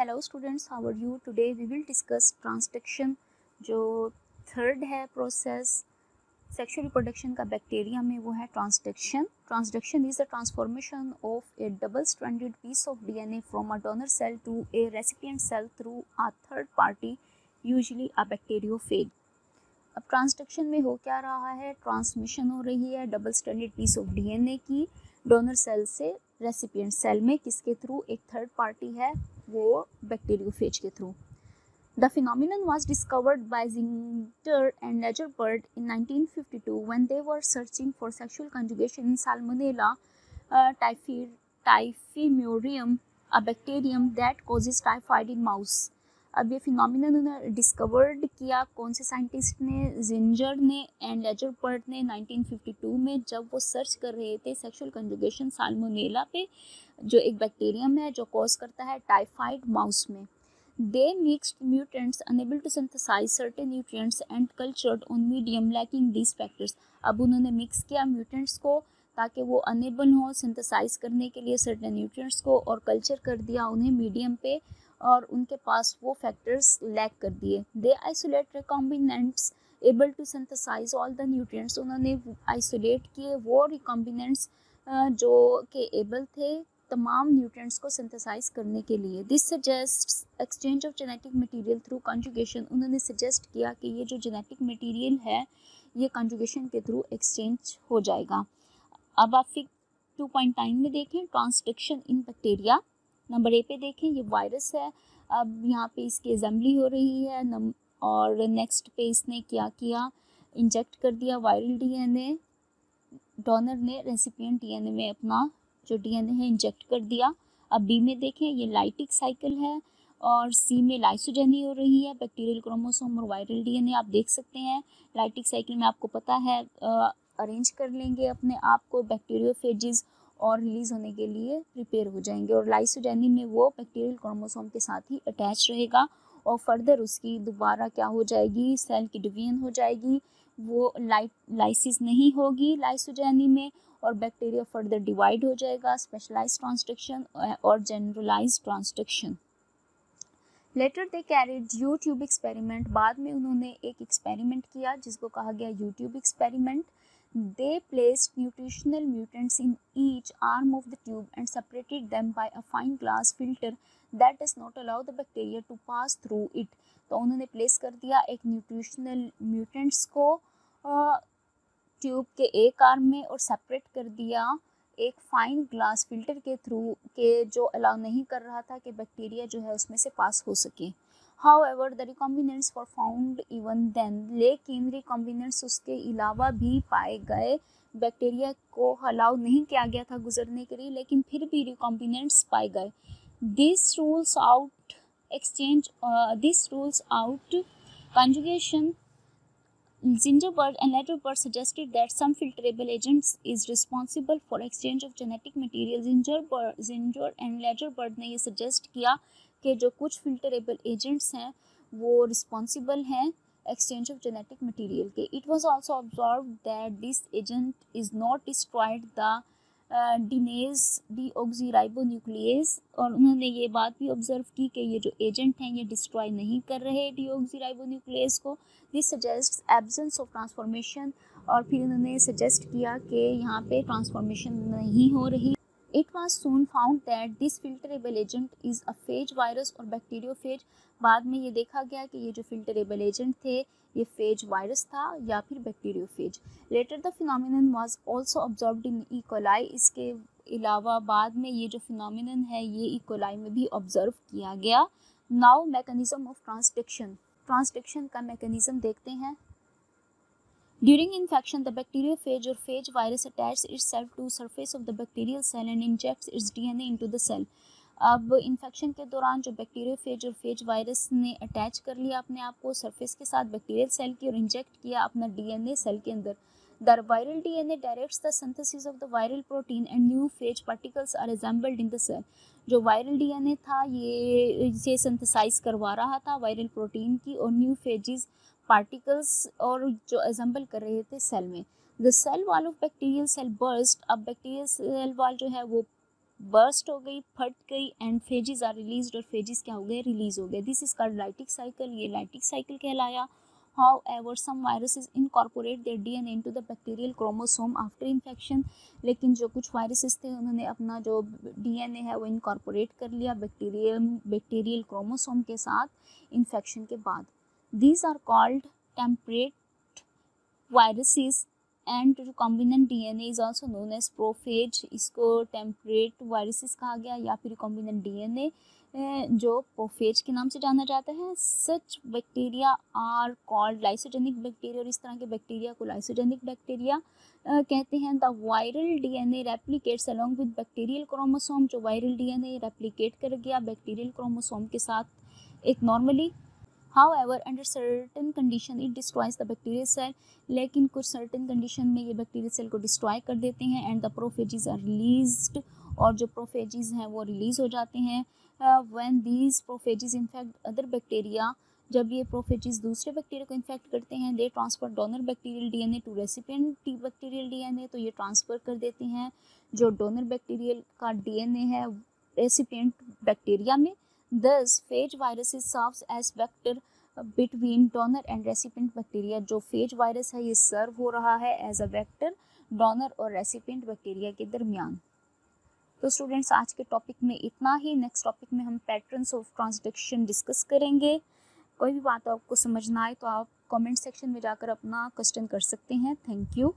Hello students, how are you? Today we will discuss transduction, जो third है process sexual reproduction का bacteria में, वो है transduction. Transduction is the transformation of a double stranded piece of DNA from a donor cell to a recipient cell through a third party, usually a bacteriophage. अब transduction में हो क्या रहा है? ट्रांसमिशन हो रही है double stranded piece of DNA की डोनर सेल से रेसिपिएंट सेल में. किसके थ्रू? एक थर्ड पार्टी है, वो बैक्टीरियोफेज के through. The phenomenon was discovered by Zinger and Lagerbird in 1952 when they were searching for sexual conjugation in Salmonella typhimurium, a bacterium that causes typhoid in mouse. अब ये phenomenon उन्होंने discovered किया. कौन से scientist ने? Ginger ने and लेजरबर्ड ने 1952 में, जब वो सर्च कर रहे थे सेक्सुअल कंजुगेशन साल्मोनेला पे, जो एक बैक्टीरियम है जो कॉज करता है टाइफाइड माउस में. They mixed mutants unable to synthesize certain nutrients and cultured on medium lacking these factors. अब उन्होंने मिक्स किया म्यूटेंट्स को ताकि वो अनेबल हो सिंथेसाइज करने के लिए सर्टेन न्यूट्रिएंट्स को, और कल्चर कर दिया उन्हें मीडियम पे, और उनके पास वो फैक्टर्स लैक कर दिए. They isolate recombinants able to synthesize all the nutrients. उन्होंने आइसोलेट किए वो रिकॉम्बिनेंट्स जो कि एबल थे तमाम न्यूट्रिएंट्स को सिंथेसाइज करने के लिए. This suggests exchange of genetic material through conjugation. उन्होंने सजेस्ट किया कि ये जो जेनेटिक मटेरियल है ये कंजुगेशन के थ्रू एक्सचेंज हो जाएगा. अब आप फिग 2.9 में देखें transduction in bacteria. Number A पे देखें, ये वायरस है. अब यहाँ पे इसकी असेंबली हो रही है और नेक्स्ट पे इसने क्या किया? इंजेक्ट कर दिया वायरल डीएनए. डोनर ने रेसिपिएंट डीएनए में अपना जो डीएनए है इंजेक्ट कर दिया. अब बी में देखें, ये लाइटिक साइकिल है, और सी में लाइसोजेनी हो रही है. बैक्टीरियल क्रोमोसोम और वायरल डीएनए आप देख सकते हैं. लाइटिक साइकिल में आपको पता है अरेंज कर लेंगे अपने आप को बैक्टीरियोफेजेस और रिलीज़ होने के लिए प्रिपेयर हो जाएंगे, और लाइसोजेनी में वो बैक्टीरियल क्रोमोसोम के साथ ही अटैच रहेगा, और फर्दर उसकी दोबारा क्या हो जाएगी? सेल की डिवीजन हो जाएगी. वो लाइसिस नहीं होगी लाइसोजेनी में, और बैक्टीरिया फर्दर डिवाइड हो जाएगा. स्पेशलाइज्ड ट्रांसडक्शन और generalised transduction. Later they carried U tube experiment. बाद में उन्होंने एक एक्सपेरिमेंट किया जिसको कहा गया U tube experiment. They placed nutritional mutants in each arm of the tube and separated them by a fine glass filter that does not allow the bacteria to pass through it. तो उन्होंने place कर दिया एक nutritional mutants को tube के एक arm में, और सेपरेट कर दिया एक फाइन ग्लास फिल्टर के थ्रू, के जो अलाउ नहीं कर रहा था कि बैक्टीरिया जो है उसमें से पास हो सके. However the recombinants were found even then. लेकिन रिकॉम्बिनेंट्स उसके अलावा भी पाए गए. बैक्टीरिया को अलाउ नहीं किया गया था गुजरने के लिए, लेकिन फिर भी रिकॉम्बिनेंट्स पाए गए. This rules out conjugation. Zingerberg and Lagerbird suggested that some filterable agents is responsible for exchange of genetic material. Zinger and Lagerbird ने ये suggest किया कि जो कुछ filterable agents हैं वो responsible हैं exchange of genetic material के. It was also observed that this agent is not destroyed the डीऑक्सीराइबोन्यूक्लियेज. और उन्होंने ये बात भी ऑब्जर्व की कि ये जो एजेंट हैं ये डिस्ट्रॉय नहीं कर रहे डीऑक्सीराइबोन्यूक्लियेज को. This suggests absence of transformation. और फिर उन्होंने सजेस्ट किया कि यहाँ पे ट्रांसफॉर्मेशन नहीं हो रही. It was soon found that this filterable agent is a phage virus और बैक्टीरियोफेज. बाद में ये देखा गया कि ये जो फिल्टरेबल एजेंट थे ये फेज वायरस था या फिर bacteriophage. Later the phenomenon was also observed in E coli. इसके अलावा बाद में ये जो फिनोमिनन है ये ई कोलाई में भी ऑब्जर्व किया गया. Now mechanism of transduction. Transduction का मैकेनिज्म देखते हैं. During infection, the bacteriophage or phage virus attaches itself to surface of the bacterial cell and injects its DNA into the cell. अब infection के दौरान जो बैक्टीरियोफेज और फेज वायरस ने attach कर लिया अपने आप को सरफेस के साथ बैक्टीरियल सेल की, और इंजेक्ट किया अपना डीएनए सेल के अंदर. The viral DNA directs the synthesis of the viral protein and new phage particles are assembled in the cell. जो वायरल डीएनए था ये इसे सिंथेसाइज करवा रहा था वायरल प्रोटीन की, और न्यू फेजेस पार्टिकल्स और जो असेंबल कर रहे थे सेल में. The cell wall of bacterial cell burst. अब बैक्टीरियल सेल वॉल जो है वो बर्स्ट हो गई, फट गई, एंड फेजेस आर रिलीज्ड, और फेजेस क्या हो गए, रिलीज हो गए। This is called lytic cycle, ये लाइटिक साइकिल कहलाया। However, some viruses incorporate their DNA into the bacterial chromosome after infection. लेकिन जो कुछ वायरसेस थे उन्होंने अपना जो DNA है वो इनकॉर्पोरेट कर लिया बैक्टीरियल क्रोमोसोम के साथ इन्फेक्शन के बाद। These are called temperate viruses and recombinant DNA is also known as prophage। इसको temperate viruses कहा गया या फिर recombinant DNA जो प्रोफेज के नाम से जाना जाता है। Such bacteria are called lysogenic bacteria, और इस तरह के बैक्टीरिया को लाइसोजेनिक बैक्टीरिया कहते हैं। The viral DNA replicates along with bacterial chromosome, जो वायरल डीएनए रेप्लिकेट कर गया बैक्टीरियल क्रोमोसोम के साथ एक normally. However, under certain condition it destroys the bacterial cell, लेकिन कुछ certain condition में ये बैक्टीरियल सेल को डिस्ट्रॉय कर देते हैं। And the prophages are released, और जो प्रोफेजेस हैं वो रिलीज हो जाते हैं। When these prophages infect other bacteria, जब ये प्रोफेजेस दूसरे बैक्टीरिया को इन्फेक्ट करते हैं, they transfer donor bacterial DNA to recipient bacterial DNA, तो ये ट्रांसफ़र कर देते हैं जो डोनर बैक्टीरियल का डीएनए है रेसिपिएंट बैक्टीरिया में। Thus, phage viruses serves as vector between donor and recipient bacteria। जो phage virus है ये सर्व हो रहा है एज अ वेक्टर डोनर और रेसिपिएंट बैक्टीरिया के दरमियान। तो स्टूडेंट्स आज के टॉपिक में इतना ही। नेक्स्ट टॉपिक में हम पैटर्न्स ऑफ ट्रांसडक्शन डिस्कस करेंगे। कोई भी बात आपको समझ ना आए तो आप कमेंट सेक्शन में जाकर अपना क्वेश्चन कर सकते हैं। Thank you.